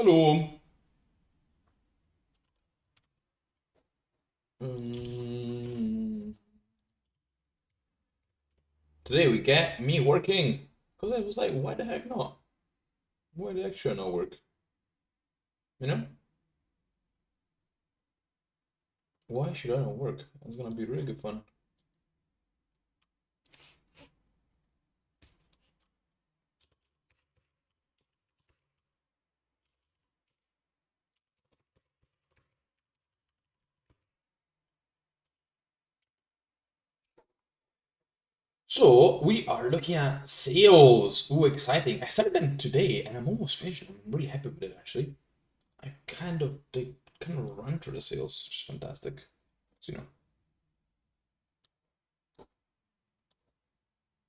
Hello. Um, Today we get me working. Because I was like, why the heck not? Why the heck should I not work? You know? Why should I not work? It's gonna be really good fun. So we are looking at sales. Ooh, exciting. I started them today and I'm almost finished. I'm really happy with it actually. They kind of run through the sales, which is fantastic. So,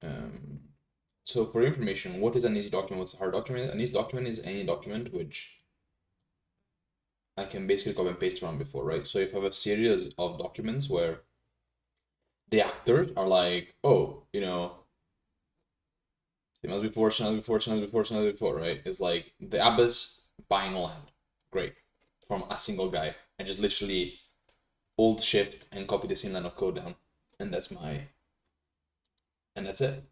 um, so for information, what is an easy document? What's a hard document? An easy document is any document which I can basically copy and paste from before, right? So if I have a series of documents where the actors are like, oh, same as before, same as before, same as before, same as before, right? It's like the Abbas buying land. Great. From a single guy. I just literally Alt Shift and copy the same line of code down. And that's it.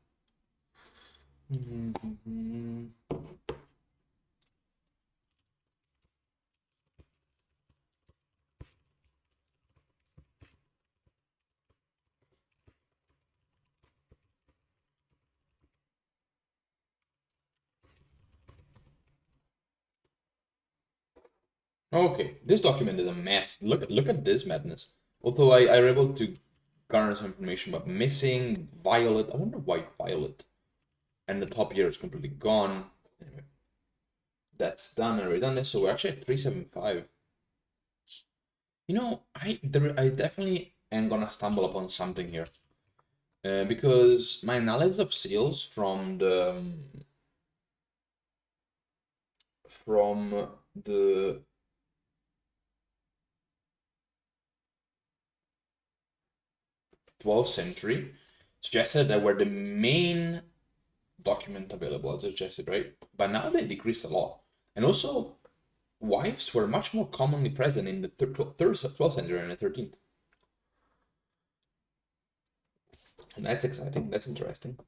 Okay, this document is a mess. Look at this madness. Although I were able to garner some information about missing violet. I wonder why violet. And the top year is completely gone. Anyway, that's done and redone. So we're actually at 375. I definitely am gonna stumble upon something here. Because my analysis of sales from the 12th century suggested that were the main document available as suggested, right? But now they decreased a lot. And also, wives were much more commonly present in the 12th century and the 13th. And that's exciting. That's interesting.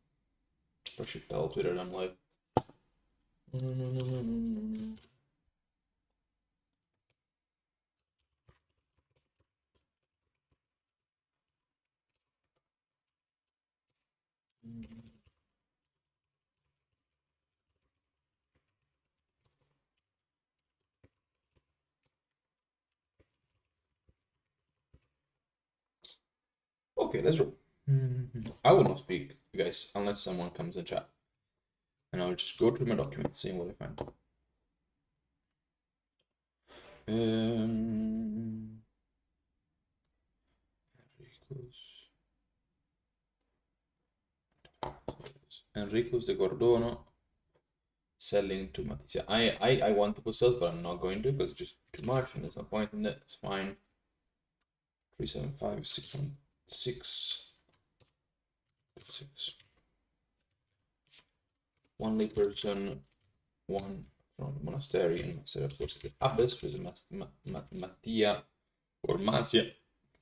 I should tell Twitter I'm live. Okay, let's roll. I will not speak, guys, unless someone comes in chat. And I'll just go through my documents, seeing what I find. Enrico's de Gordono selling to Matizia. I want to put sales, but I'm not going to because it's just too much and there's no point in it. It's fine. 375, 616, 6. One layperson, one from the monastery, and of course the abbess, who is Mattia or Mazia,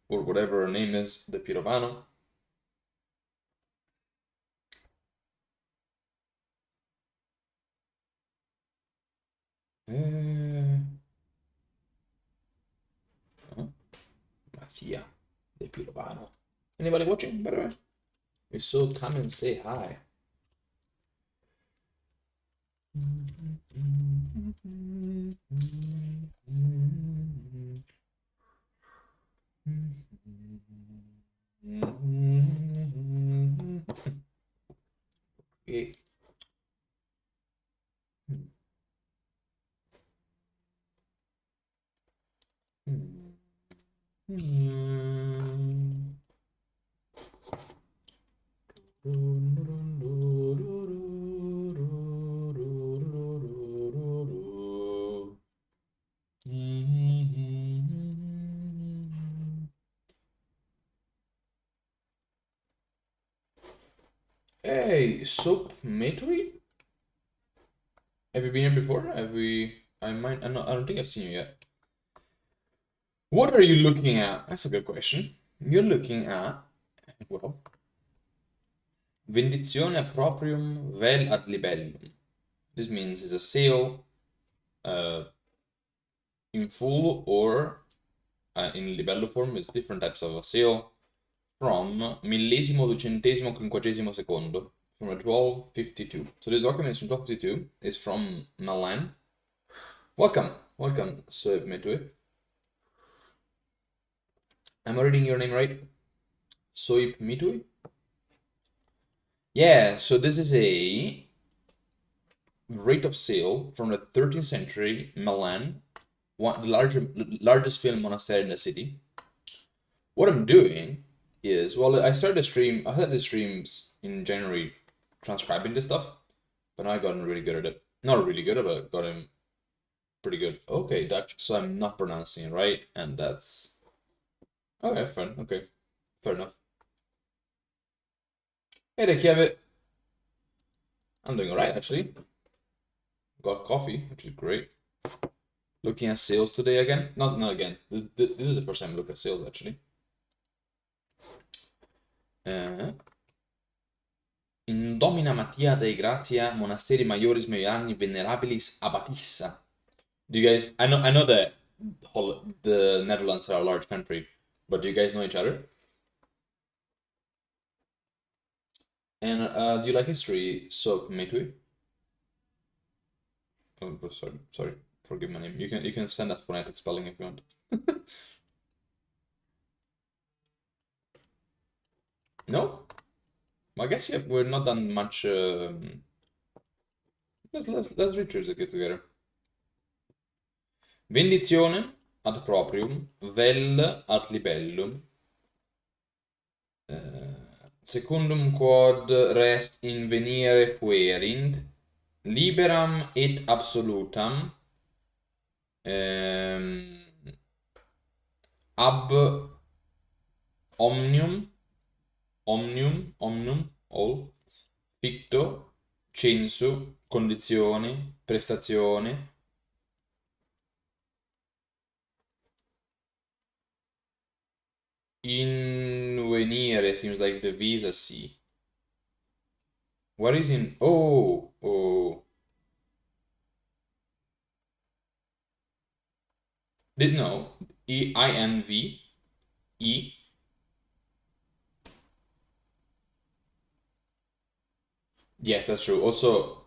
or whatever her name is, the Pirovano. Mattia, the Pirovano. Anybody watching, by the way? If so, come and say hi. Okay. Hey, Soap Matory? Have you been here before? Have we I might. I don't think I've seen you yet. What are you looking at? That's a good question. You're looking at, well, Vindizione proprium vel ad libellum. This means it's a sale in full or in libello form. It's different types of a sale from millesimo ducentesimo quinquagesimo secondo from 1252. So this document is from 1252. It's from Milan. Welcome, welcome, Sir Metue. Am I reading your name right? Soip Mitui? Yeah, so this is a rate of sale from the 13th century, Milan, the largest film monastery in the city. What I'm doing is, well, I started the streams in January transcribing this stuff, but I gotten really good at it. Not really good at it, but gotten pretty good. Okay, Dutch, so I'm not pronouncing it right, and that's... Okay, fine, okay, fair enough. Hey there, Kevin. I'm doing alright, actually. Got coffee, which is great. Looking at sales today again. Not again. This is the first time I look at sales, actually. In domina Mattia dei Grazia monasteri maioris meiani venerabilis abatissa. Do you guys? I know that the Netherlands are a large country, but do you guys know each other? And do you like history? So, Metui? Oh, sorry. Forgive my name. You can send that phonetic spelling if you want. No? I guess yeah, we're not done much. Let's read through get together. Vendizione ad proprium, vel ad libellum. Secundum quod rest invenire fuerind, liberam et absolutam, ab omnium, all, ficto, censu, condizione, prestazione. Invenire seems like the visa C. What is in... Oh. No. I-N-V-E. Yes, that's true. Also,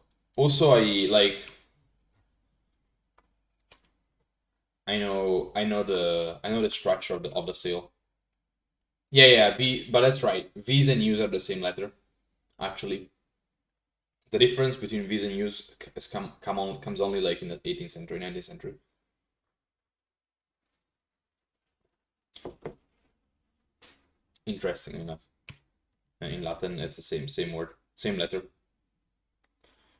I know the structure of the seal. Yeah, V, but that's right. V's and U's are the same letter, actually. The difference between V's and U's comes only like in the 18th century, 19th century. Interesting enough. In Latin, it's the same word, same letter.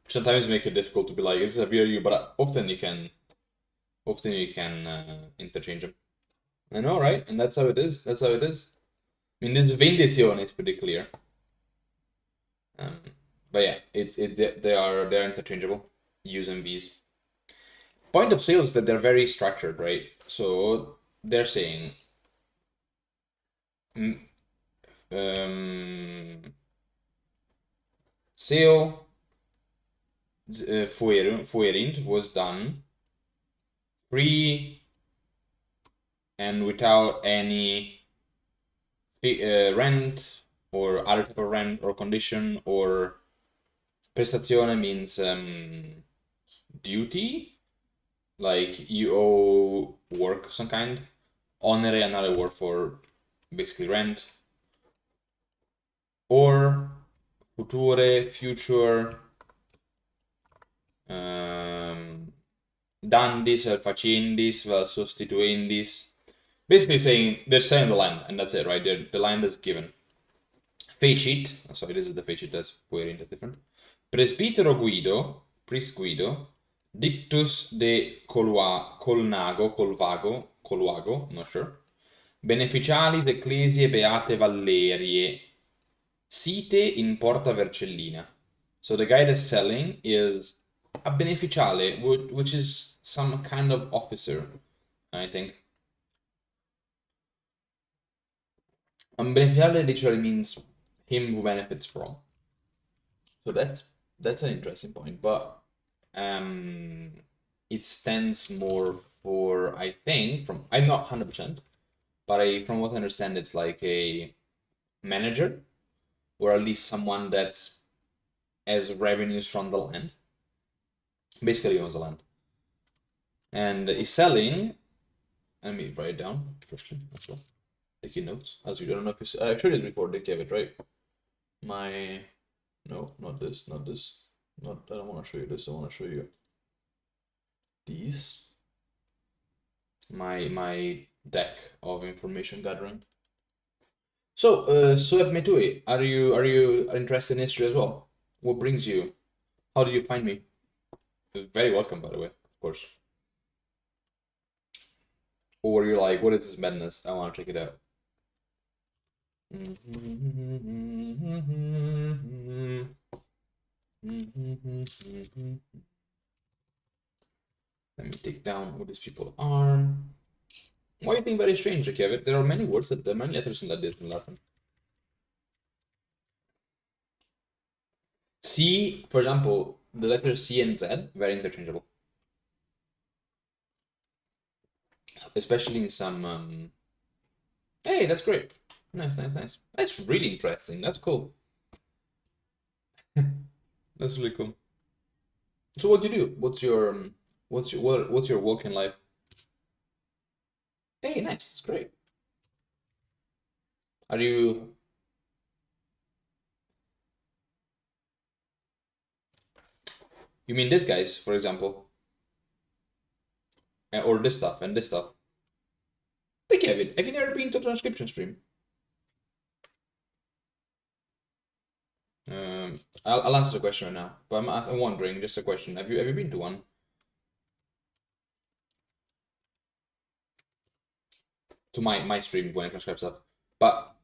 Sometimes make it difficult to be like, is this a V or U, but often you can interchange them. I know, right? And that's how it is. That's how it is. I mean, this Vendizione is pretty clear. But yeah, they're interchangeable. U's and V's. Point of sale is that they're very structured, right? So they're saying sale fuerind was done free and without any rent or other type of rent or condition, or prestazione means duty, like you owe work of some kind. Onere, another word for basically rent. Or future, dandis, facendis, sostituendis. Basically saying they're selling the land, and that's it, right? The land is given. Fecit, sorry, this is the fecit, that's fuerint, that's different. Presbitero Guido, priest Guido, dictus de Colvago, not sure. Beneficialis ecclesiae beate Vallerie, site in Porta Vercellina. So the guy that's selling is a beneficiale, which is some kind of officer, I think. Beneficiale literally means him who benefits from. So that's an interesting point, but it stands more for, I think, from, I'm not 100%, but from what I understand, it's like a manager, or at least someone that's has revenues from the land, basically owns the land, and is selling. Let me write it down firstly as well. Taking notes as you don't know if I've showed it before. They gave it right. No, not this, not this, not. I don't want to show you this. I want to show you these. My deck of information gathering. So, Sueb Metui, are you interested in history as well? What brings you? How did you find me? You're very welcome, by the way, of course. Or were you like, what is this madness? I want to check it out. Let me take down who these people are. Why do you think very strange, Reykjavik? There are many words there are many letters in that in Latin. C, for example, the letters C and Z, very interchangeable. Especially in some. Hey, that's great. Nice, nice, nice. That's really interesting. That's cool. That's really cool. So, what do you do? What's your work in life? Hey, nice. That's great. Are you? You mean this guys, for example, or this stuff and this stuff? Hey, Kevin, have you never been to a transcription stream? I'll answer the question right now, but I'm wondering, just a question. Have you been to one? To my stream when I transcribe stuff. But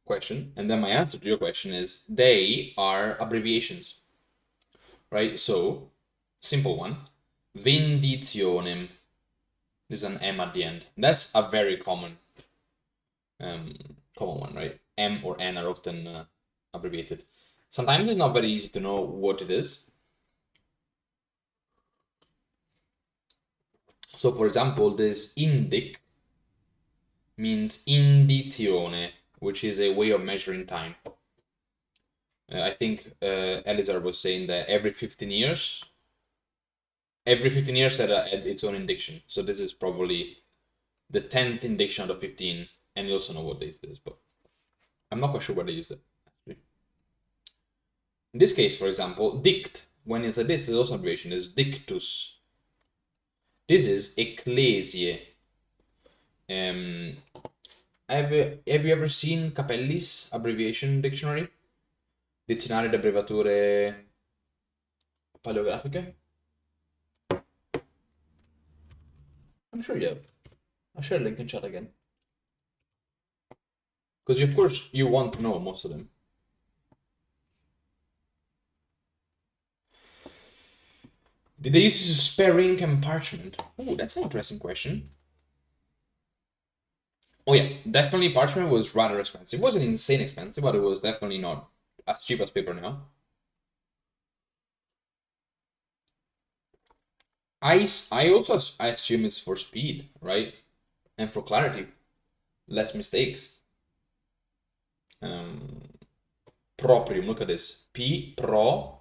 question, and then my answer to your question is they are abbreviations, right? So simple one, vinditionem. There's an M at the end. That's a very common one, right? M or N are often abbreviated. Sometimes it's not very easy to know what it is. So, for example, this indic means indizione, which is a way of measuring time. I think Elizar was saying that every 15 years had its own indiction. So this is probably the 10th indiction out of 15, and you also know what date it is, but I'm not quite sure where they used it. In this case, for example, dict, when it's a this is also an abbreviation, is dictus. This is ecclesiae. Have you ever seen Capelli's abbreviation dictionary? Dizionario di abbreviature paleografiche? I'm sure you have. I'll share a link in chat again. Because of course you want to know most of them. Did they use spare ink and parchment? Oh, that's an interesting question. Oh yeah, definitely parchment was rather expensive. It wasn't insane expensive, but it was definitely not as cheap as paper now. I assume it's for speed, right? And for clarity. Less mistakes. Proprium, look at this. Prium.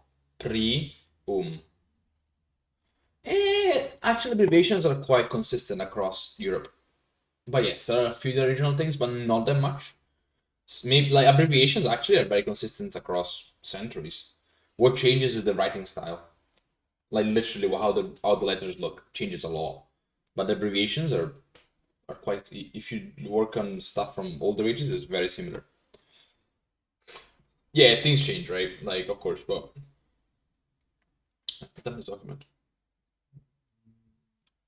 Actually, abbreviations are quite consistent across Europe. But yes, there are a few regional things, but not that much. Maybe like abbreviations actually are very consistent across centuries. What changes is the writing style. Like literally how the letters look changes a lot. But the abbreviations are quite, if you work on stuff from older ages, it's very similar. Yeah, things change, right? Like of course, but put that in the document.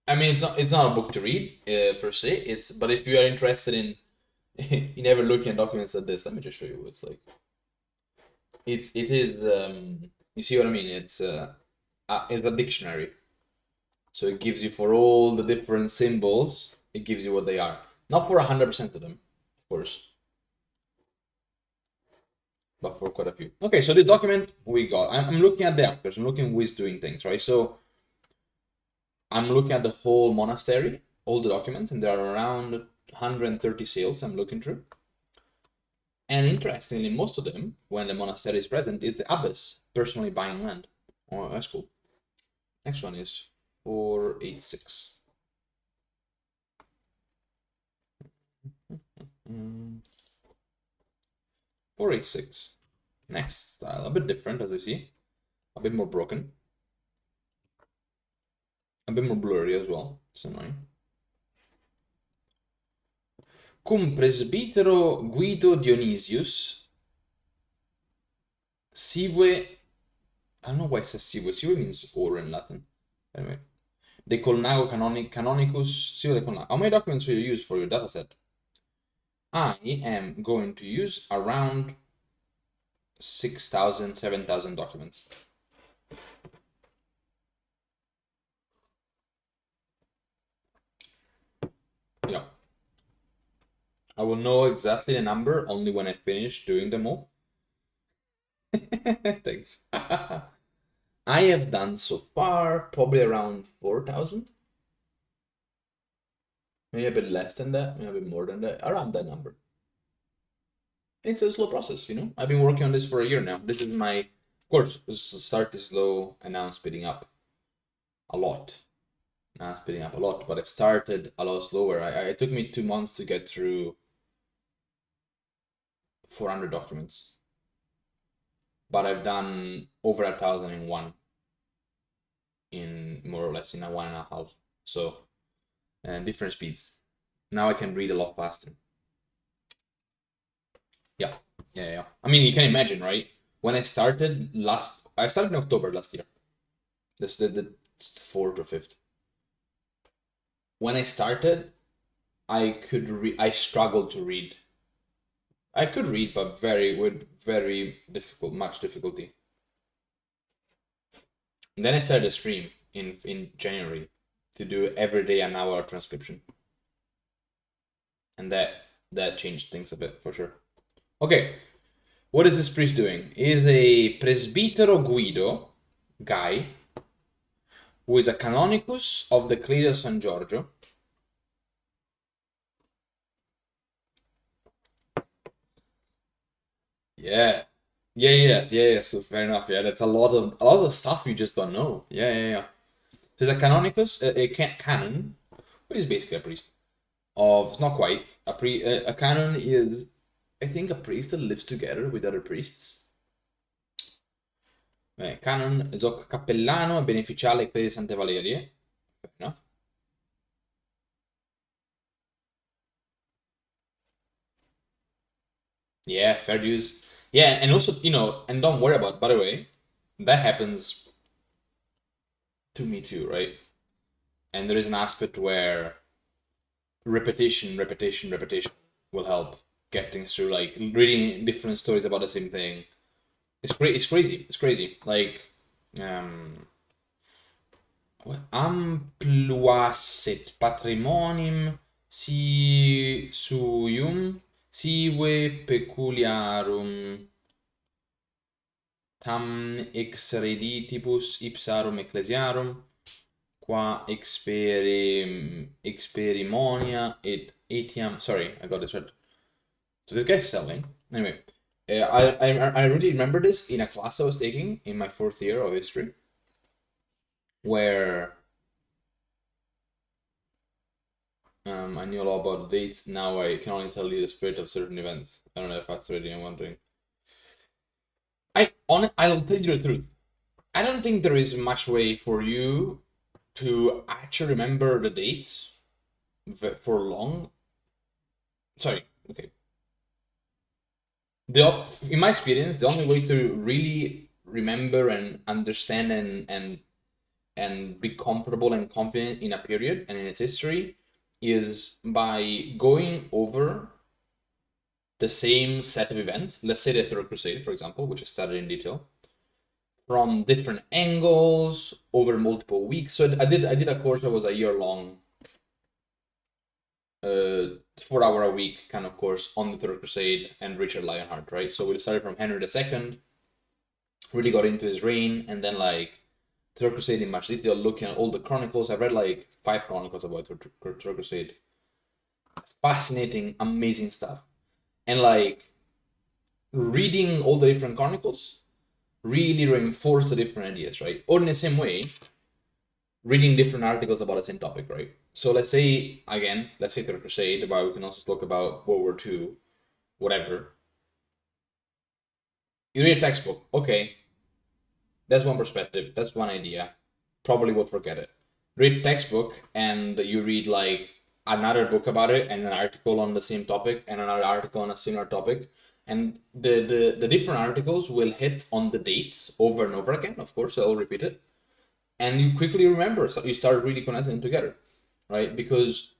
I mean, it's not a book to read per se. But if you are interested in in ever looking at documents like this, let me just show you what it's like. It is you see what I mean? It's is a dictionary. So it gives you for all the different symbols, it gives you what they are. Not for 100% of them, of course, but for quite a few. Okay, so this document we got. I'm looking at the actors. I'm looking who is doing things, right? So I'm looking at the whole monastery, all the documents, and there are around 130 sales I'm looking through. And interestingly, most of them, when the monastery is present, is the abbess personally buying land. Oh, that's cool. Next one is 486. 486. Next style, a bit different as we see, a bit more broken, a bit more blurry as well. It's annoying. Cum presbitero Guido Dionysius sive. I don't know why it says sive. Sive means or in Latin. Anyway, de colnago canonicus sive de colnago. How many documents will you use for your dataset? I am going to use around 6,000, 7,000 documents. Yeah. I will know exactly the number only when I finish doing them all. Thanks. I have done so far probably around 4,000. Maybe a bit less than that, maybe a bit more than that, around that number. It's a slow process, you know. I've been working on this for a year now. This is my, of course, started slow and now I'm speeding up a lot. Now I'm speeding up a lot, but it started a lot slower. It took me 2 months to get through 400 documents, but I've done over 1,000 in one, in more or less in a 1.5. So, different speeds. Now I can read a lot faster. Yeah. I mean, you can imagine, right? When I started in October last year. This the 4th or 5th. When I started, I struggled to read. I could read, but with very much difficulty. And then I started a stream in January to do every day an hour transcription. And that changed things a bit for sure. Okay, what is this priest doing? He is a presbitero Guido guy who is a canonicus of the Ecclesia of San Giorgio. Yeah. So fair enough. Yeah, that's a lot of stuff you just don't know. Yeah. There's a canonicus, a canon, which is basically a priest. Of not quite a canon is, I think, a priest that lives together with other priests. Canon zoc cappellano e beneficiale Ecclesia Sante Valerie. Fair enough. Yeah, fair dues. Yeah, and also, and don't worry about, by the way, that happens to me too, right? And there is an aspect where repetition will help get things through, like reading different stories about the same thing. It's great. It's crazy. Like, ampluasit patrimonim si suium sive peculiarum tam ex hereditibus ipsarum ecclesiarum qua experimonia et etiam. Sorry, I got this right. So this guy's selling. Anyway, I really remember this in a class I was taking in my 4th year of history, where I knew a lot about the dates. Now I can only tell you the spirit of certain events. I don't know if that's really, I'm wondering. I'll tell you the truth. I don't think there is much way for you to actually remember the dates for long. Sorry, okay. In my experience, the only way to really remember and understand and be comfortable and confident in a period and in its history is by going over the same set of events. Let's say the Third Crusade, for example, which I studied in detail, from different angles over multiple weeks. So I did a course that was a year long, 4 hour a week kind of course on the Third Crusade and Richard Lionheart, right? So we started from Henry II, really got into his reign, and then like Third Crusade in much detail, looking at all the chronicles. I've read like 5 chronicles about Third Crusade. Fascinating, amazing stuff. And like reading all the different chronicles really reinforce the different ideas, right? Or in the same way, reading different articles about the same topic, right? So let's say Third Crusade, but we can also talk about World War II, whatever. You read a textbook, okay, that's one perspective, that's one idea. Probably would forget it. Read textbook and you read like another book about it and an article on the same topic and another article on a similar topic. And the different articles will hit on the dates over and over again. Of course, they'll repeat it. And you quickly remember, so you start really connecting them together, right? Because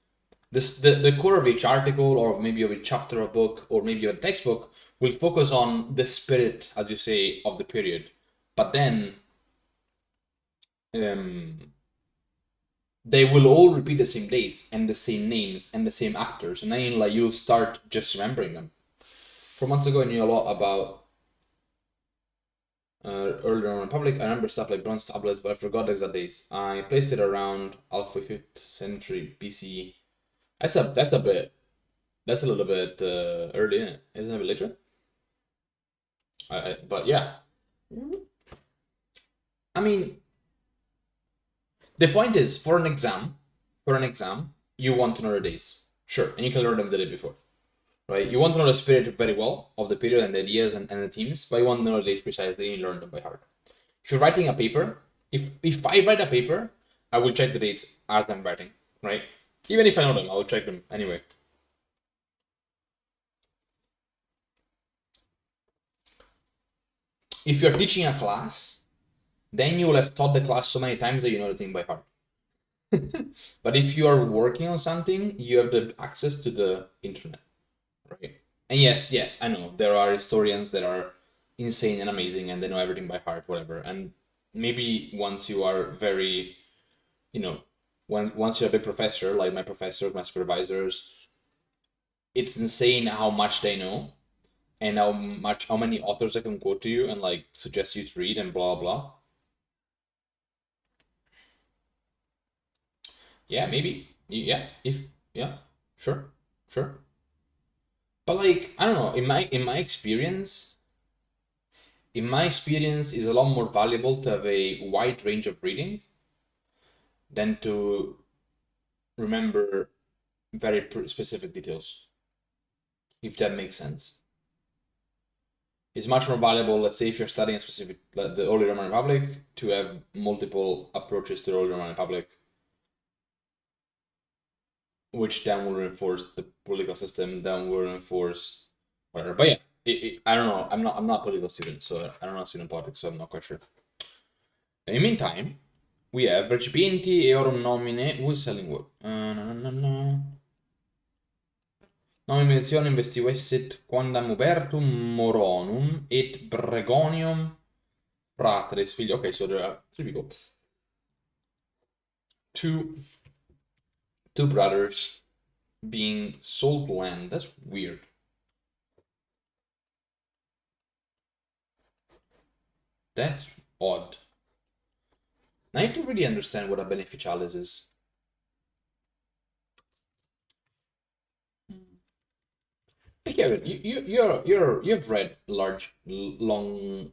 the core of each article or maybe of a chapter of a book or maybe of a textbook will focus on the spirit, as you say, of the period. But then they will all repeat the same dates and the same names and the same actors, and then like you'll start just remembering them. 4 months ago, I knew a lot about early Roman Republic. I remember stuff like bronze tablets, but I forgot the exact dates. I placed it around Alpha 5th century BCE. That's a little bit early, isn't it? Isn't it a bit later? But yeah, I mean, the point is, for an exam, you want to know the dates, sure, and you can learn them the day before, right? You want to know the spirit very well of the period and the ideas and the themes, but you want to know the dates precisely and learn them by heart. If you're writing a paper, if I write a paper, I will check the dates as I'm writing, right? Even if I know them, I will check them anyway. If you're teaching a class, then you will have taught the class so many times that you know the thing by heart. But if you are working on something, you have the access to the internet, right? And yes, I know there are historians that are insane and amazing and they know everything by heart, whatever. And maybe once you are very, once you're a big professor, like my professors, my supervisors, it's insane how much they know and how many authors I can quote to you and like suggest you to read and blah blah. Yeah, maybe. Yeah, sure, sure. But like, I don't know, in my experience, it's a lot more valuable to have a wide range of reading than to remember very specific details, if that makes sense. It's much more valuable, let's say, if you're studying a specific, like the early Roman Republic, to have multiple approaches to the early Roman Republic, which then will reinforce the political system, then will reinforce whatever. But yeah, I don't know. I'm not a political student, so I don't know student politics, so I'm not quite sure. In the meantime, we have recipienti eorum nomine selling what? Nomen mentionem vestivessit quandam ubertum moronum et bregonium fratres fili. Okay, so there are three people. Two brothers being sold land. That's weird. That's odd. I need to really understand what a beneficialis is. But yeah, you've read long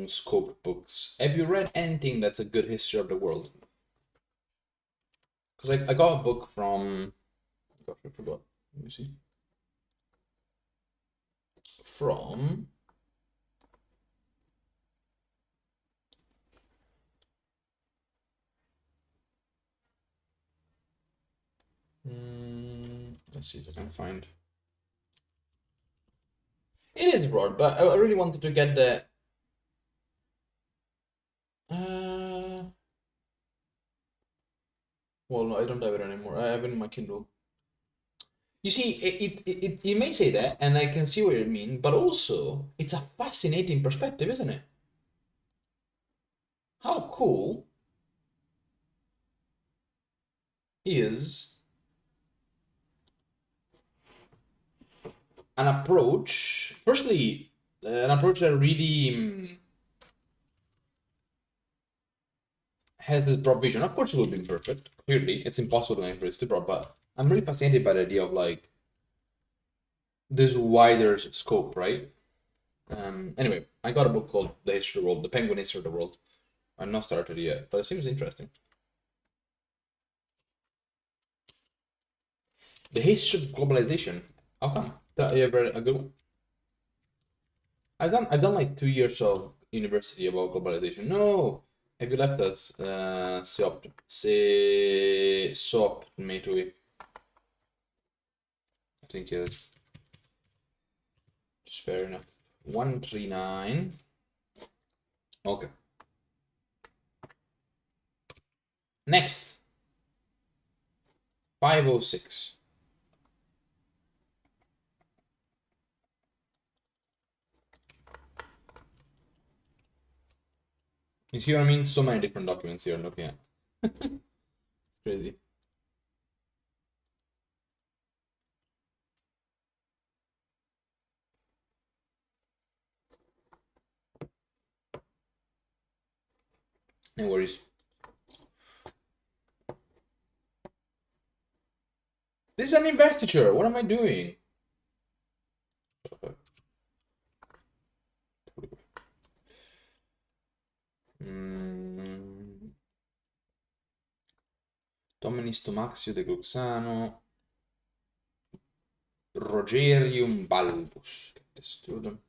scoped books. Have you read anything that's a good history of the world? Because I got a book from, gosh, I forgot. Let me see. From let's see if I can find. It is broad, but I really wanted to get the. Well, no, I don't have it anymore. I have it in my Kindle. You see, you may say that, and I can see what you mean, but also it's a fascinating perspective, isn't it? How cool is an approach? Firstly, an approach that really has this broad vision. Of course, it will be imperfect. Clearly, it's impossible to infer this broad, but I'm really fascinated by the idea of like this wider scope, right? Anyway, I got a book called The History of the World, The Penguin History of the World. I'm not started yet, but it seems interesting. The History of Globalization. How come? That you ever a good one? I've done like 2 years of university about globalization. No, have you left us? Se metodi. I think it's just fair enough. 139. Okay. Next. 506. You see what I mean? So many different documents here looking at. Crazy. No worries. This is an investiture. What am I doing? Dominis Tomaxio de Gruxano. Rogerium Balbus. Student.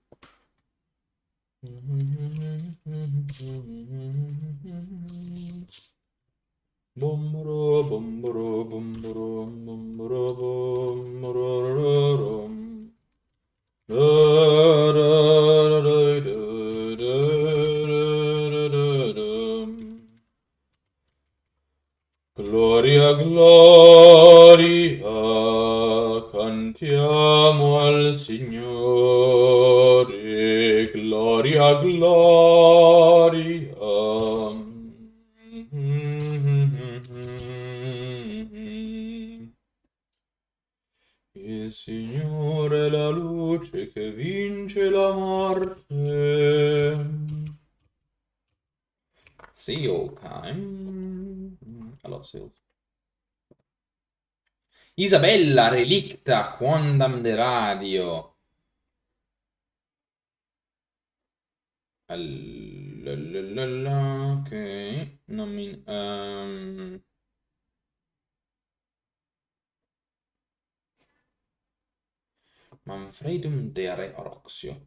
Bomboro, bomboro, bomboro, bomboro, bomboro, Gloria, gloria, cantiamo al Signore, gloria, gloria. Il Signore è la luce che vince la morte. Seal time. I love seals. Isabella relicta quondam de radio. Ok, non mi... Manfredum de Roxio.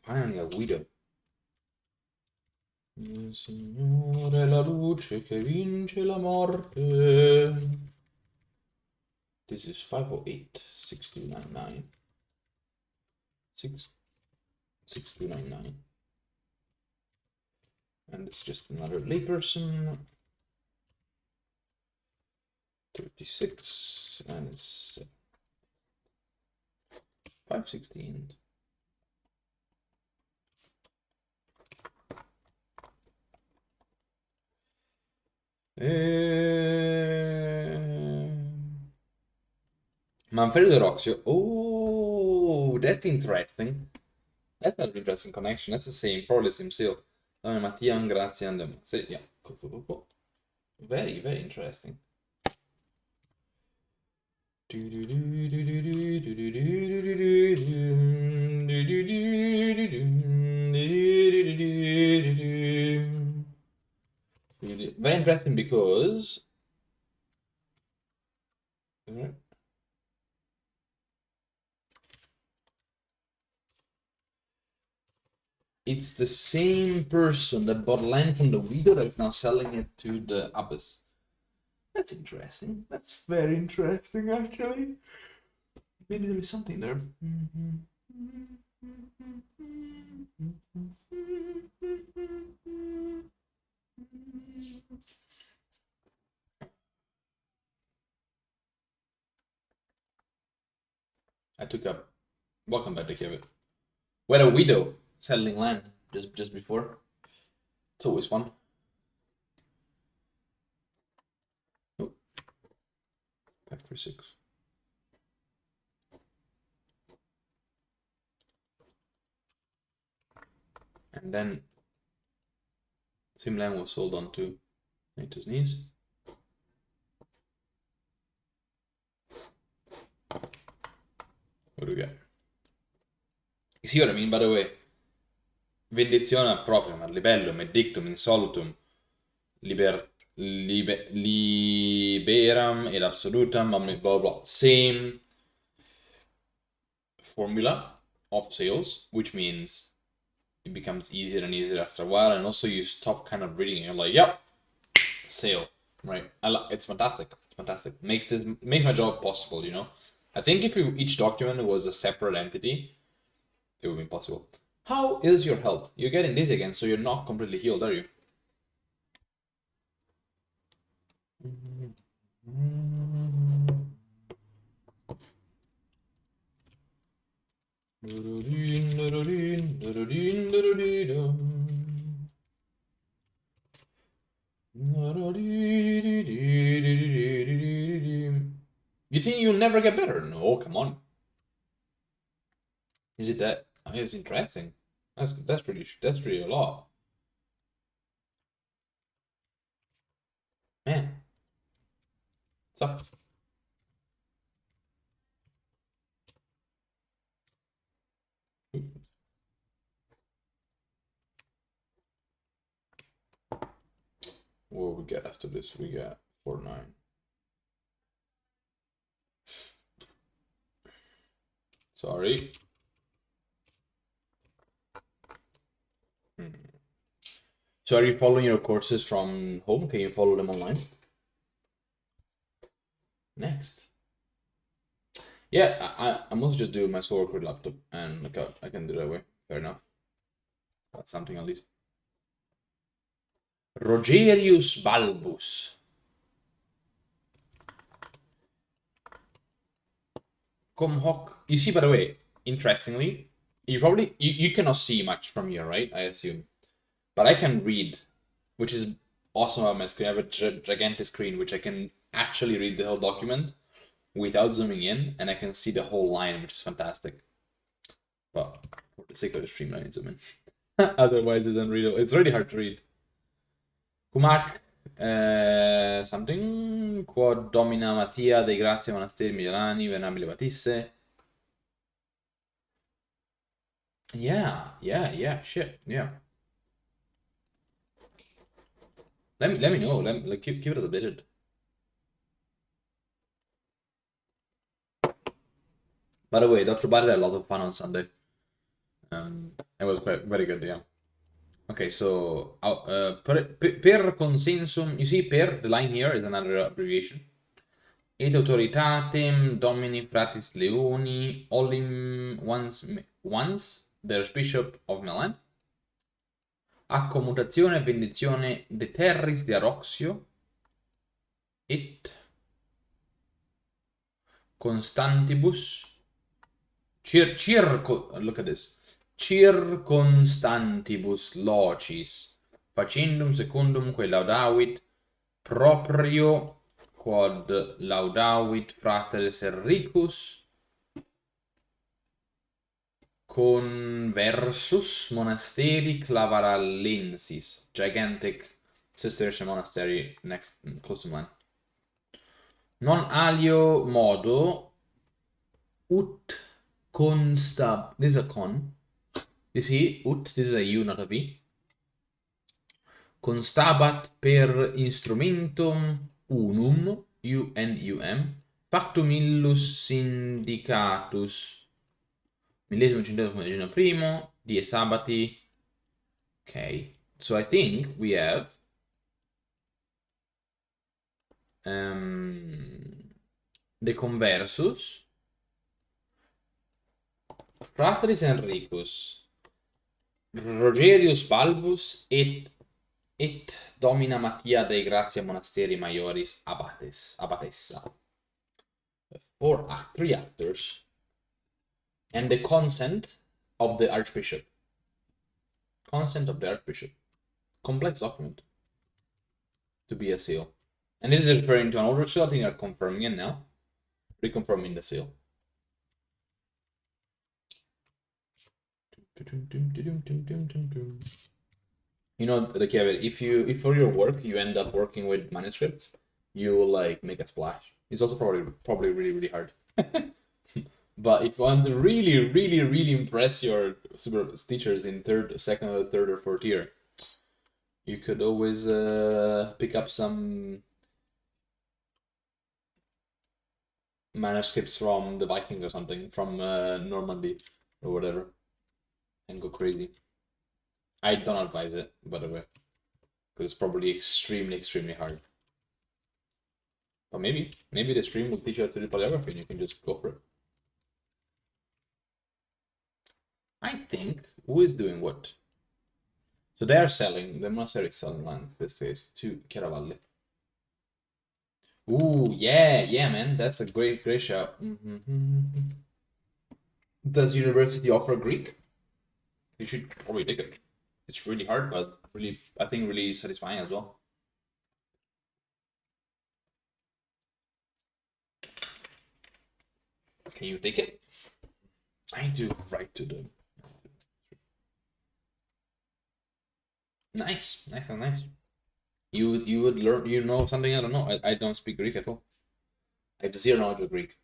Finally a widow. Il Signore è la luce che vince la morte. This is 508, 6299. 6299. And it's just another layperson. 36, and it's 516. Manfredo Roxio. Oh, that's interesting. That's an interesting connection. That's the same, probably the same seal. Mattia, grazie, and yeah, very, very interesting. Very interesting because it's the same person that bought land from the widow that is now selling it to the abbess. That's interesting. That's very interesting, actually. Maybe there is something there. I took up. Welcome back to Kevin. What a widow. selling land just before. It's always fun. Oh, factory 6. And then Simland was sold on to NATO's knees. What do we get? You see what I mean, by the way? Vendizione proprium, ad libellum, et dictum, insolutum, liberam et absolutam, blah, blah, blah. Same formula of sales, which means it becomes easier and easier after a while, and also you stop kind of reading it. You're like, yep, sale, right? It's fantastic. It's fantastic. Makes my job possible, you know? I think if each document was a separate entity, it would be impossible. How is your health? You're getting dizzy again, so you're not completely healed, are you? You think you'll never get better? No, come on. Is it that? I mean, it's interesting. That's really a lot. Man. What's up? What will we get after this? We got 4-9. Sorry. So are you following your courses from home? Can you follow them online? Next. Yeah, I must just do my schoolwork with laptop, and I can do that way. Fair enough. That's something at least. Rogerius Balbus. Cum hoc. You see, by the way, interestingly, you cannot see much from here, right? I assume. But I can read, which is awesome about my screen. I have a gigantic screen, which I can actually read the whole document without zooming in, and I can see the whole line, which is fantastic. But for the sake of the stream, I need to zoom in. Otherwise, it's unreadable. It's really hard to read. Cumac, something. Quod domina Mattia dei Grazie Monasteri Milani, Venerabile Batisse. Yeah, shit, yeah. Let me know. Keep it updated. By the way, Dr. Barrett had a lot of fun on Sunday. It was very good, yeah. Okay, so per consensum, you see per, the line here is another abbreviation. Et autoritatem domini fratis Leoni, olim once the Archbishop of Milan, accommutazione benedizione de terris de Aroxio, et constantibus look at this, circumstantibus locis facendum secundum quae laudavit proprio quod laudavit fratres Enricus conversus monasteri clavarallensis, gigantic Cistercian monastery close to Milan. Non alio modo ut constab. This is a con. You see, ut, this is a U, not a V. Constabat per instrumentum unum, UNUM, pactum illus syndicatus, millesimo centesimo primo, die sabati. Okay, so I think we have the conversus Fratres Enricus Rogerius Balbus et domina Mattia dei Gratia Monasteri Maioris Abatessa. 3 actors and the consent of the Archbishop. Consent of the Archbishop. Complex document to be a seal. And this is referring to an older seal. I think they're confirming it now. Reconfirming the seal. You know, the caveat, if for your work you end up working with manuscripts, you will like make a splash. It's also probably really, really hard. But if you want to really, really, really impress your super teachers in second, third, or fourth year, you could always pick up some manuscripts from the Vikings or something, from Normandy or whatever, and go crazy. I don't advise it, by the way, because it's probably extremely, extremely hard. But maybe the stream will teach you how to do paleography and you can just go for it. I think, who is doing what? So they are selling, the monastery is selling land, this is to Chiaravalli. Ooh, yeah, man, that's a great shout. Does university offer Greek? You should probably take it. It's really hard, but really, I think really satisfying as well. Can you take it? I need to write to them. Nice. You would learn. You know something I don't know. I don't speak Greek at all. I have zero knowledge of Greek.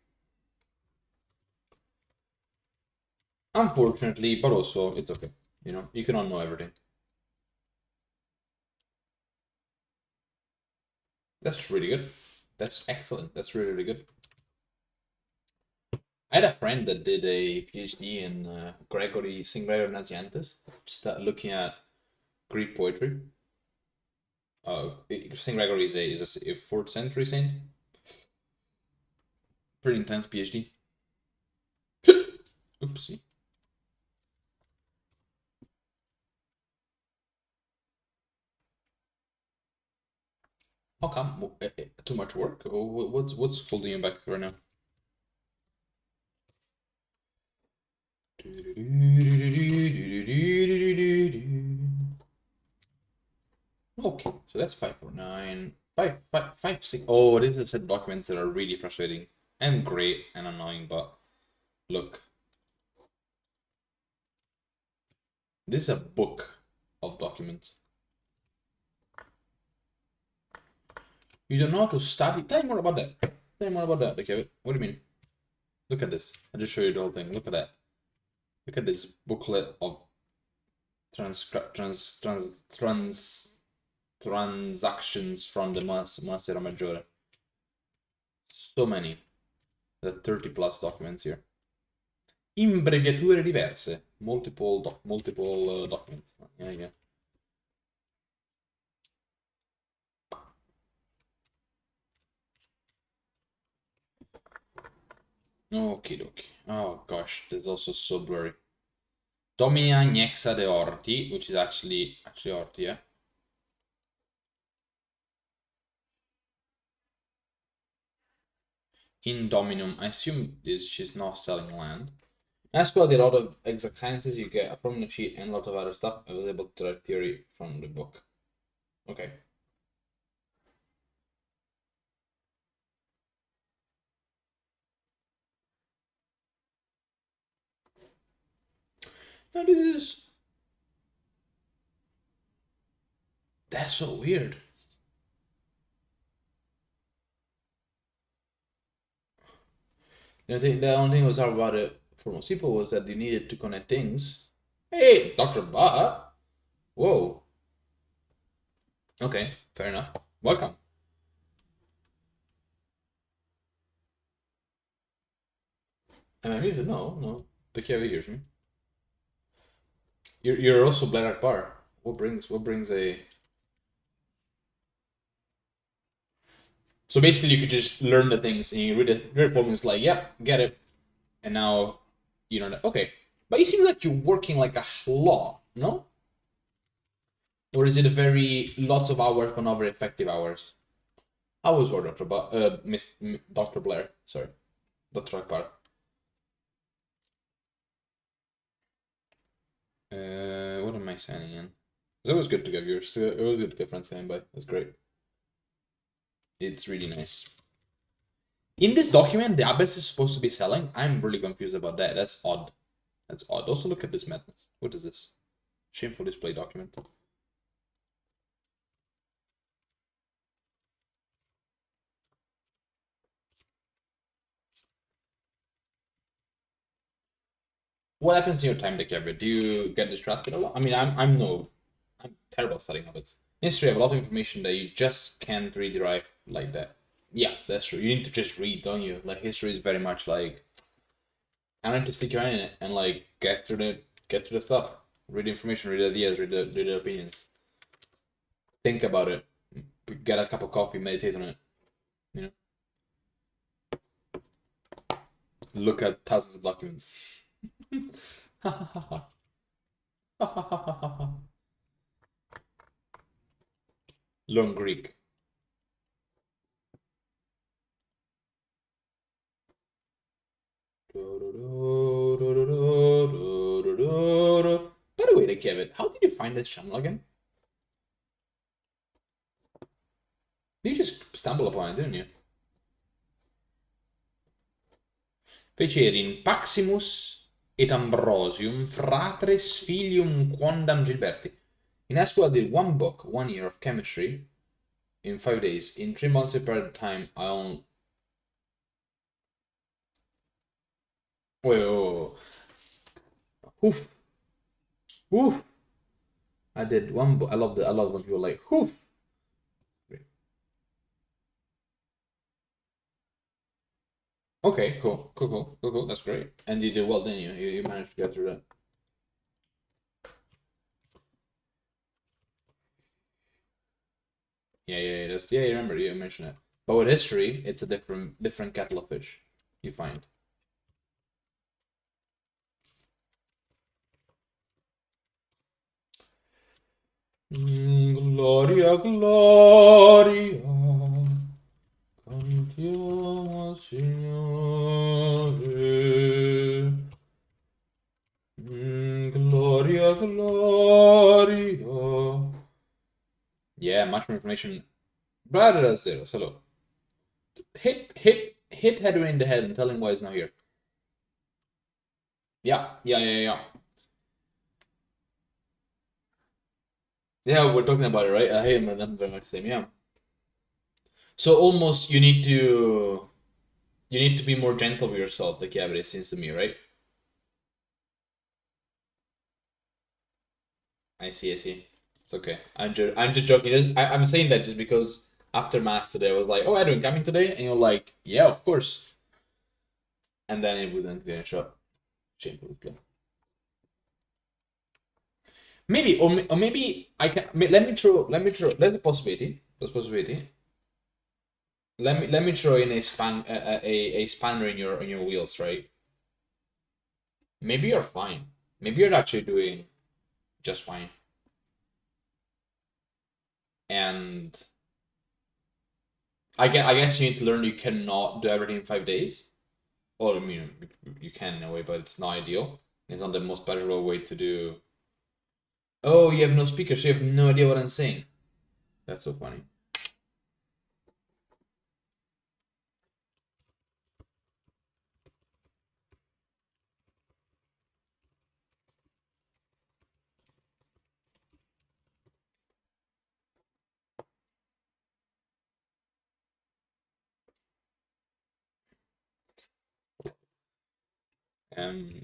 Unfortunately, but also it's okay. You know, you cannot know everything. That's really good. That's excellent. That's really, really good. I had a friend that did a PhD in St. Gregory Nazianzus, looking at Greek poetry. St. Gregory is a 4th century saint. Pretty intense PhD. Oopsie. How come? Too much work? What's holding you back right now? Okay, so that's 549. 556. Oh, this is a set of documents that are really frustrating and great and annoying, but look. This is a book of documents. You don't know how to study. Tell me more about that. Tell me more about that. Okay, what do you mean? Look at this. I'll just show you the whole thing. Look at that. Look at this booklet of transactions from the Monastero Maggiore. So many. There are 30 plus documents here. Imbreviature diverse. Multiple documents. Yeah. Okie dokie. Oh gosh, this is also so blurry. Domina Nexa de Orti, which is actually Orti, yeah. In Dominum, I assume she's not selling land. As well, a lot of exact sciences you get from the sheet and a lot of other stuff. I was able to write theory from the book. Okay. Now that's so weird. The only thing was hard about it for most people was that you needed to connect things. Hey, Dr. Ba. Whoa. Okay, fair enough. Welcome. Am I muted? No. The Kiwi hears me. You're also Black Art Bar. What brings a... So basically you could just learn the things and you read the formulas like, yep, get it. And now you know that. Okay. But it seems like you're working like a lot, no? Or is it a very lots of hours but not very effective hours? How was your Dr. Blair? Sorry. Dr. Akbar. What am I nice signing in. It's always good to get viewers. It was good to get friends signing by. It's great. It's really nice. In this document, the abyss is supposed to be selling. I'm really confused about that. That's odd. That's odd. Also, look at this madness. What is this? Shameful display document. What happens in your time, Decabria? Do you get distracted a lot? I mean, I'm terrible at studying habits. In history, I have a lot of information that you just can't really derive like that. Yeah, that's true. You need to just read, don't you? Like history is very much like I need to stick your hand in it and like get through the stuff. Read the information, read the ideas, read the opinions. Think about it. Get a cup of coffee, meditate on it. You know, look at thousands of documents. Learn Greek. By the way, Kevin, how did you find this channel again? You just stumbled upon it, didn't you? Fecerin Paximus et Ambrosium fratres filium quondam Gilberti. In Esquel did one book, 1 year of chemistry in 5 days. In 3 months period of time, I own. Wait, Hoof. Hoof. I did one book. I love when people like hoof. Okay, cool. That's great. And you did well, didn't you? You managed to get through that. Yeah, you remember you mentioned it. But with history, it's a different kettle of fish. You find. Gloria, Gloria, cantiamo al Signore. Gloria, Gloria. Yeah, much more information. Brother Zero, hello. Hit Hedwig in the head and tell him why he's not here. Yeah. Yeah, we're talking about it, right? I hate him and I'm very much the same, yeah. So almost you need to be more gentle with yourself, the Chiabre, seems to me, right? I see. It's okay. I'm just joking. I'm saying that just because after mass today, I was like, "Oh, Edwin coming today?" And you're like, "Yeah, of course." And then it wouldn't get shot. Shameful. Maybe, or maybe I can. Let me throw. That's a possibility. That's a possibility. Let me throw in a spanner in your wheels, right? Maybe you're fine. Maybe you're actually doing just fine. And I guess you need to learn you cannot do everything in 5 days. Or I mean, you can in a way, but it's not ideal. It's not the most pleasurable way to do. Oh, you have no speaker, so you have no idea what I'm saying. That's so funny. Um.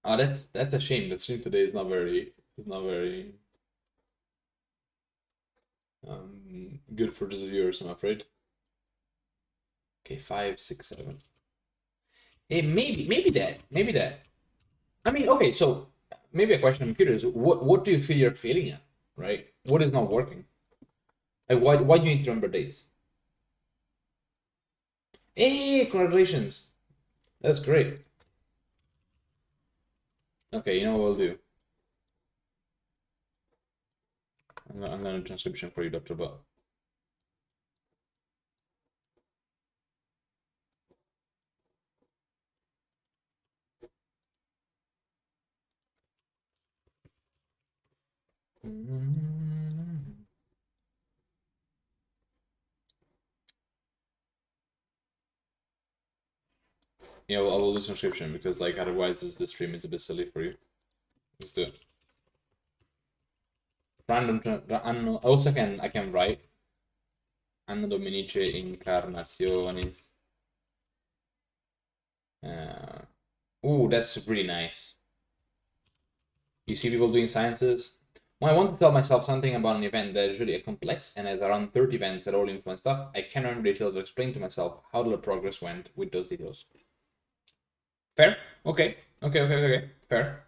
Oh, that's a shame. The stream today is not very good for the viewers, I'm afraid. Okay, 5, 6, 7. Hey, maybe that. I mean, okay, so maybe a question I'm curious. What do you feel you're failing at, right? What is not working? Like, why do you need to remember dates? Hey, congratulations! That's great. Okay, you know what we'll do? I'm gonna transcription for you, Dr. Bell. Yeah, well, I will do transcription because like otherwise the stream is a bit silly for you. Let's do it. Random. Also, I can write. Anno Dominice incarnationis. That's really nice. You see people doing sciences. When I want to tell myself something about an event that is really complex and has around 30 events that all influence stuff, I can remember details to explain to myself how the progress went with those details. Fair? Okay. Okay. Fair.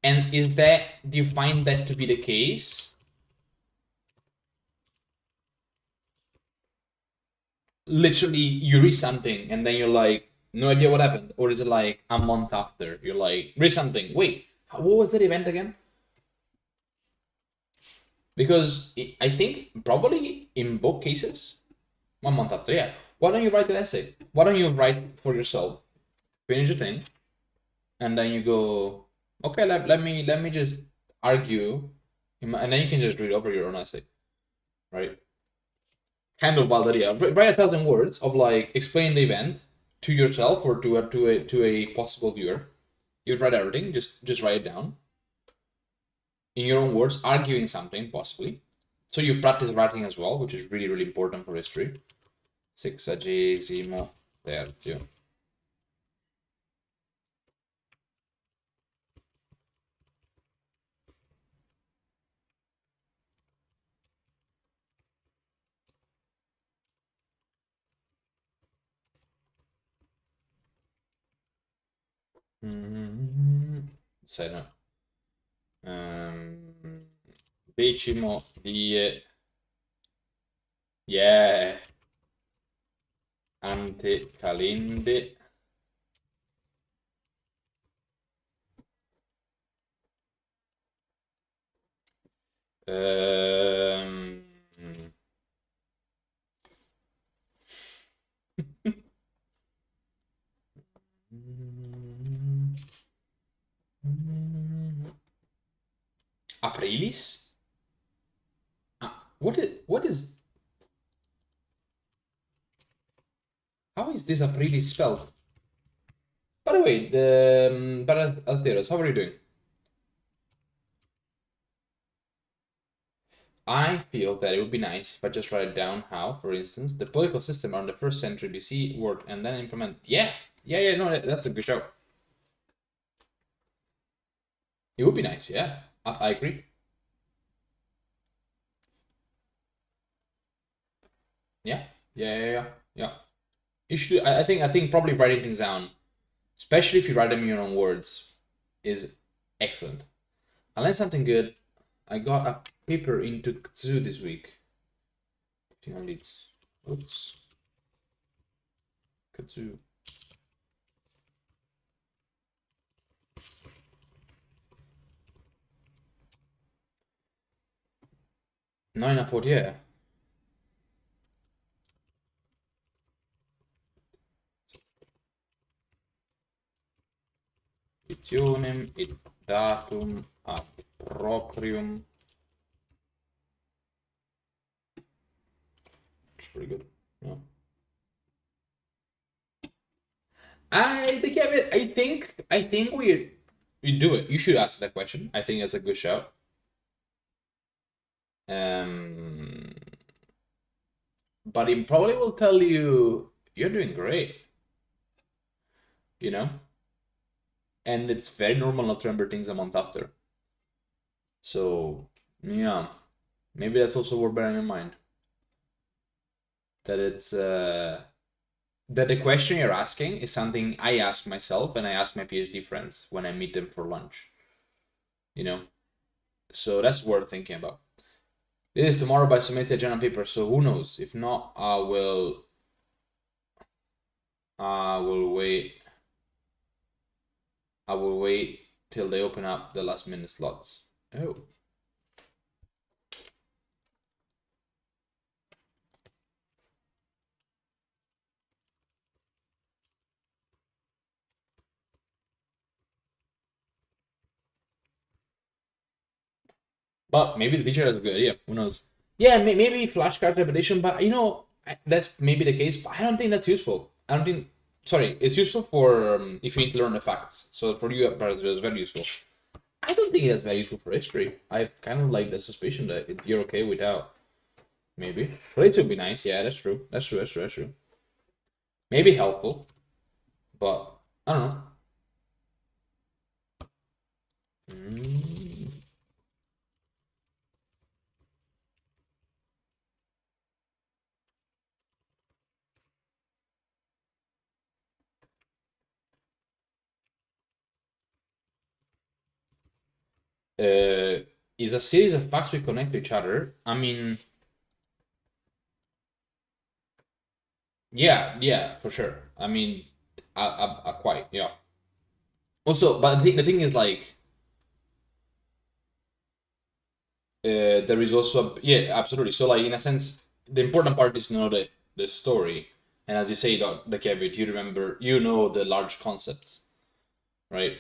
And do you find that to be the case? Literally, you read something and then you're like, no idea what happened. Or is it like a month after? You're like, read something. Wait, what was that event again? Because I think probably in both cases, 1 month after, yeah. Why don't you write an essay? Why don't you write for yourself, finish a thing, and then you go, okay, let me just argue, and then you can just read over your own essay, right? Kind of wild idea. Write 1,000 words of like explain the event to yourself or to a possible viewer. You'd write everything, just write it down in your own words, arguing something possibly. So you practice writing as well, which is really important for history. Sexagesimo tertio. Sai no. Decimo die. Yeah. Ante calende. Ehm... Aprilis? What is how is this Aprilis spelled? By the way, but Asteros, how are you doing? I feel that it would be nice if I just write down how, for instance, the political system around the first century BC worked and then implement. Yeah, no, that's a good show. It would be nice, yeah. I agree. Yeah. You should. I think probably writing things down, especially if you write them in your own words, is excellent. I learned something good. I got a paper into Kazoo this week. I think only it's oops. Kazoo. 9 yeah. Petitionem et datum ad proprium. It's pretty good. Yeah. I think of it. I think we do it. You should ask that question. I think that's a good shout. Um, but it probably will tell you you're doing great. You know, and it's very normal not to remember things a month after. So yeah, maybe that's also worth bearing in mind. That it's that the question you're asking is something I ask myself and I ask my PhD friends when I meet them for lunch. You know, so that's worth thinking about. It is tomorrow by submitting a journal paper, so who knows? If not, I will wait. I will wait till they open up the last minute slots. Oh. But maybe the teacher has a good idea. Who knows? Yeah, maybe flashcard repetition, but that's maybe the case. But I don't think that's useful. I don't think. Sorry, it's useful for if you need to learn the facts. So for you, perhaps it's very useful. I don't think it's very useful for history. I kind of like the suspicion that you're okay without. Maybe for it would be nice. Yeah, that's true. That's true. That's true. That's true. Maybe helpful, but I don't know. Mm. Is a series of facts we connect to each other. I mean, yeah, for sure. I mean, I quite, yeah. Also, but the thing is like, there is also, yeah, absolutely. So like in a sense, the important part is to know the story, and as you say, the caveat, you remember, you know the large concepts, right?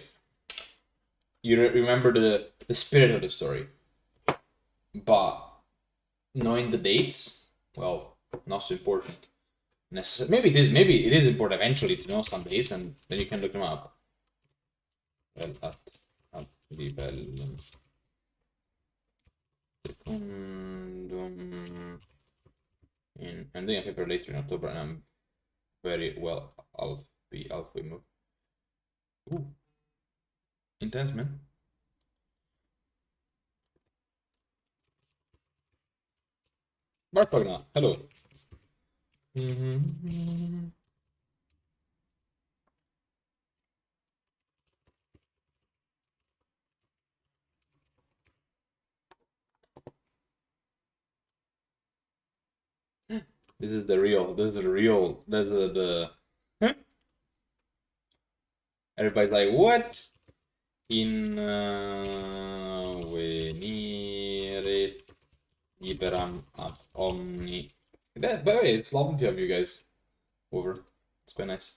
You remember the spirit of the story, but knowing the dates, well, not so important. Maybe it is important eventually to know some dates, and then you can look them up. Well, at livello secundum I'm doing a paper later in October, and I'm very well. I'll be move. Ooh, intense, man. Barpagna, hello. This is the real. This is the real. This is the. Everybody's like, what? In venire liberam ab omni. That, by the way, it's lovely to have you guys over. It's quite nice.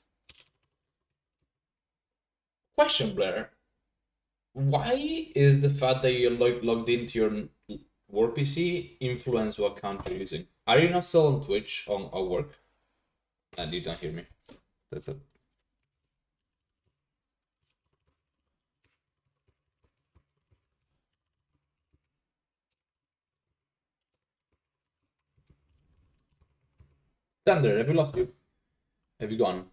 Question, Blair. Why is the fact that you're logged into your work PC influence what account you're using? Are you not still on Twitch on work? And you don't hear me. That's it. Sander, have we lost you? Have you gone?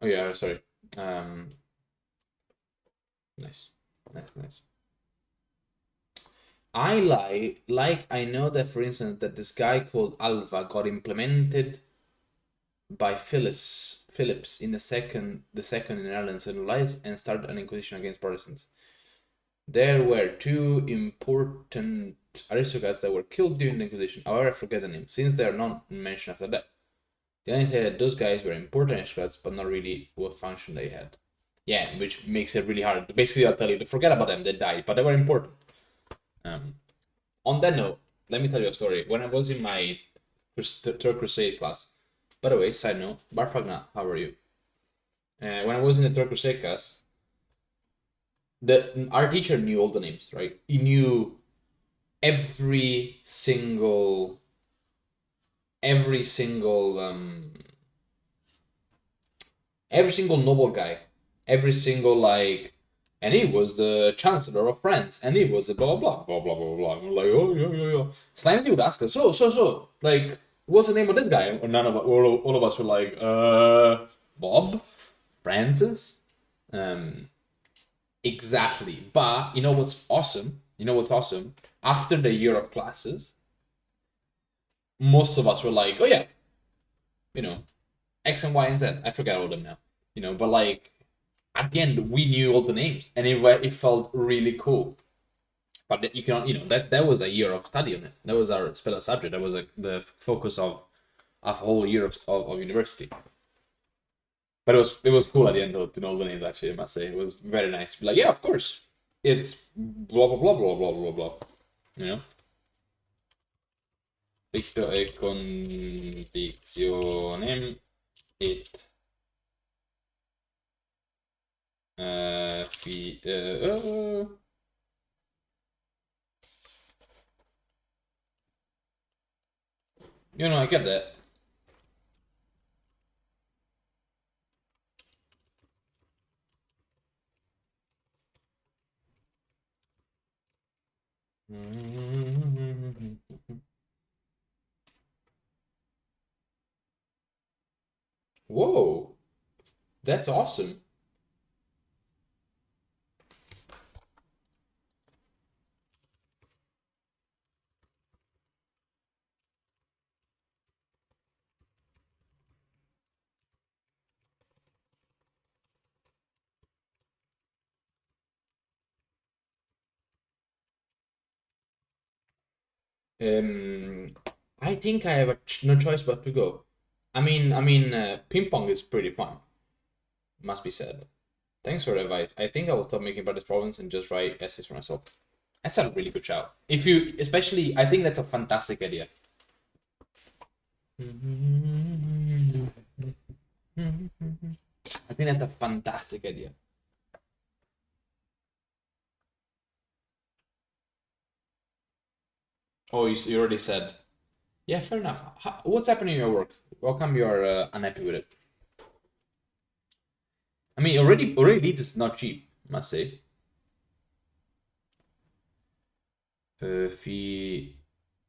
Oh yeah, sorry. Nice, nice. I know that, for instance, that this guy called Alva got implemented by Phillips in the second in Ireland centralized and started an inquisition against Protestants. There were two important aristocrats that were killed during the Inquisition. However, I forget the name, since they are not mentioned after that. The only thing that those guys were important aristocrats, but not really what function they had. Yeah, which makes it really hard. Basically, I'll tell you to forget about them. They died, but they were important. On that note, let me tell you a story. When I was in my Third Crusade class, by the way, side note, Barfagna, how are you? When I was in the Third Crusade class, our teacher knew all the names, right? He knew every single every single um every single noble guy, every single like, and he was the chancellor of France, and he was the blah blah blah blah blah blah. I'm like, oh yeah. Sometimes he would ask us, so, like, what's the name of this guy? And none of all of us were like, Bob, Francis, exactly. But you know what's awesome? After the year of classes, most of us were like, oh yeah, you know, X and Y and Z. I forget all of them now. But like at the end we knew all the names, and it felt really cool. But you can, that was a year of study on it. That was our special subject. That was the focus of a whole year of university. But it was cool at the end to know the names. Actually, I must say it was very nice to be like, yeah, of course, it's blah blah blah blah blah blah blah. You know. Picto e conditionem it Fi, I get that. Whoa, that's awesome. Um, I think I have no choice but to go. Ping pong is pretty fun, must be said. Thanks for the advice. I think I will stop making practice problems and just write essays for myself. That's a really good shout. If you, especially, I think that's a fantastic idea. I think that's a fantastic idea. Oh, you already said. Yeah, fair enough. What's happening in your work? How come you're unhappy with it? I mean, already leads is not cheap, must say. Fee.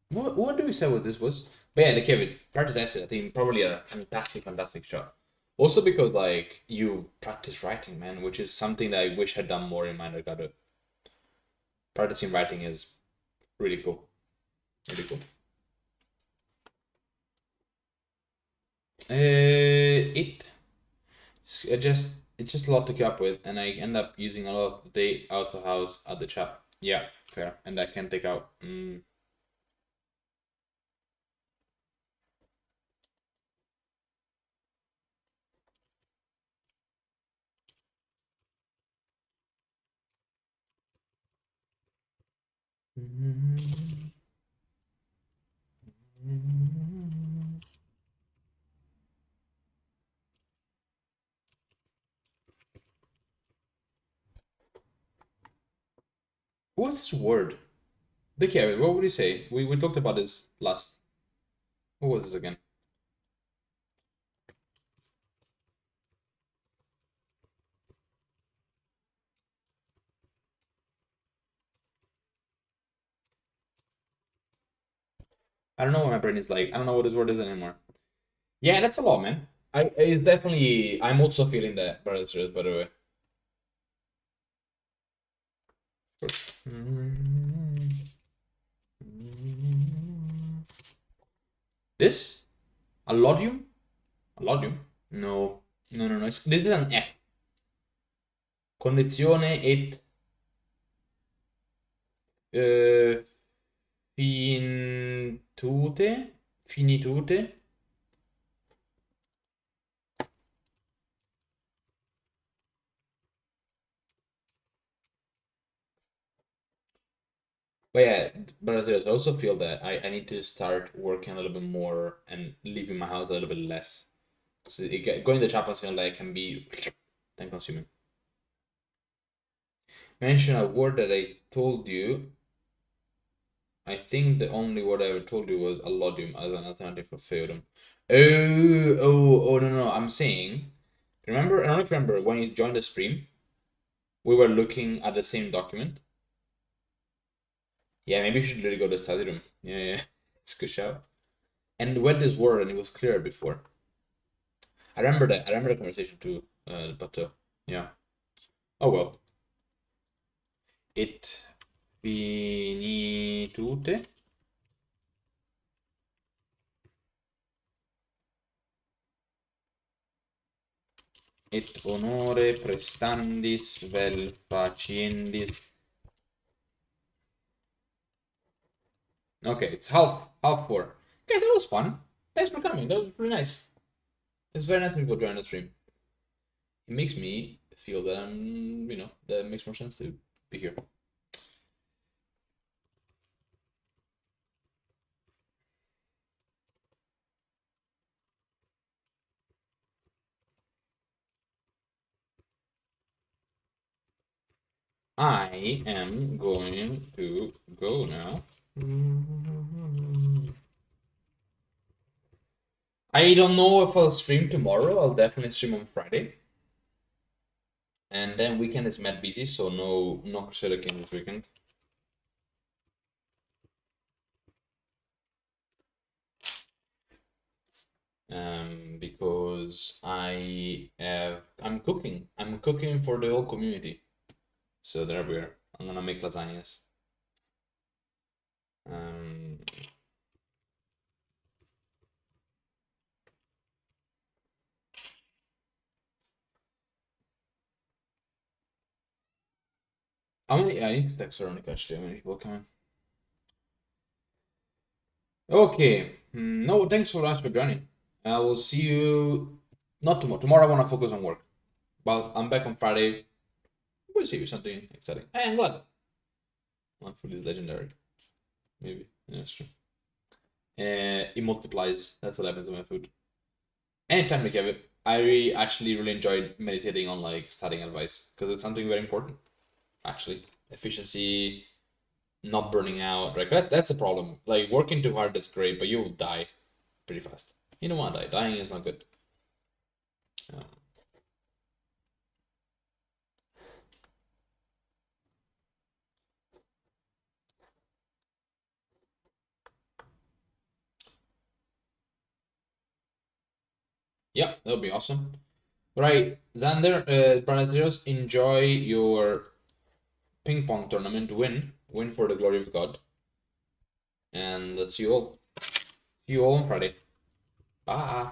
What do we say what this was? But yeah, the Kevin practice essay. I think probably a fantastic shot. Also because like you practice writing, man, which is something that I wish I'd done more in my undergraduate. Practicing writing is really cool. Really cool. It it's just a lot to keep up with, and I end up using a lot of the day out of house at the chat. Yeah, fair, and I can take out. What's this word? The Kevin, what would you say? We talked about this last. What was this again? I don't know what my brain is like. I don't know what this word is anymore. Yeah, that's a lot, man. It's definitely. I'm also feeling that, brothers, by the way. This? Allodium? Allodium? No. No, no, no. This is an F. Condizione et eh, fintute? Finitute? But yeah, Brazil, I also feel that I need to start working a little bit more and leaving my house a little bit less. So going to the Champions League can be time consuming. Mention a word that I told you. I think the only word I ever told you was allodium as an alternative for theorem. No, no. I'm saying, remember, I don't know if you remember when you joined the stream, we were looking at the same document. Yeah, maybe you should really go to the study room. Yeah, yeah. It's a good shout. And we had this word and it was clearer before. I remember that. I remember the conversation too. But yeah. Oh well. It finitute. Et honore prestandis vel faciendis. Okay, it's half four. Guys, that was fun. Thanks for coming. That was really nice. It's very nice when people join the stream. It makes me feel that that makes more sense to be here. I am going to go now. I don't know if I'll stream tomorrow. I'll definitely stream on Friday. And then weekend is mad busy, so no Crusader King this weekend. Because I'm cooking. I'm cooking for the whole community. So there we are. I'm gonna make lasagnas. How many? I need to text Veronica actually. How many people coming? Okay. No, thanks for us for joining. I will see you not tomorrow. Tomorrow I want to focus on work. But I'm back on Friday. We'll see you something exciting. Hey, I'm glad. Not food is legendary. Maybe. Yeah, that's true. It multiplies. That's what happens to my food. Anytime we have it. I actually really enjoyed meditating on like studying advice because it's something very important. Actually, efficiency, not burning out. Right, that's the problem. Like working too hard is great, but you will die pretty fast. You don't want to die. Dying is not good. Um, yeah, that would be awesome. Right, Xander, Brazilians, enjoy your ping pong tournament. Win for the glory of God. And see you all. See you all on Friday. Bye.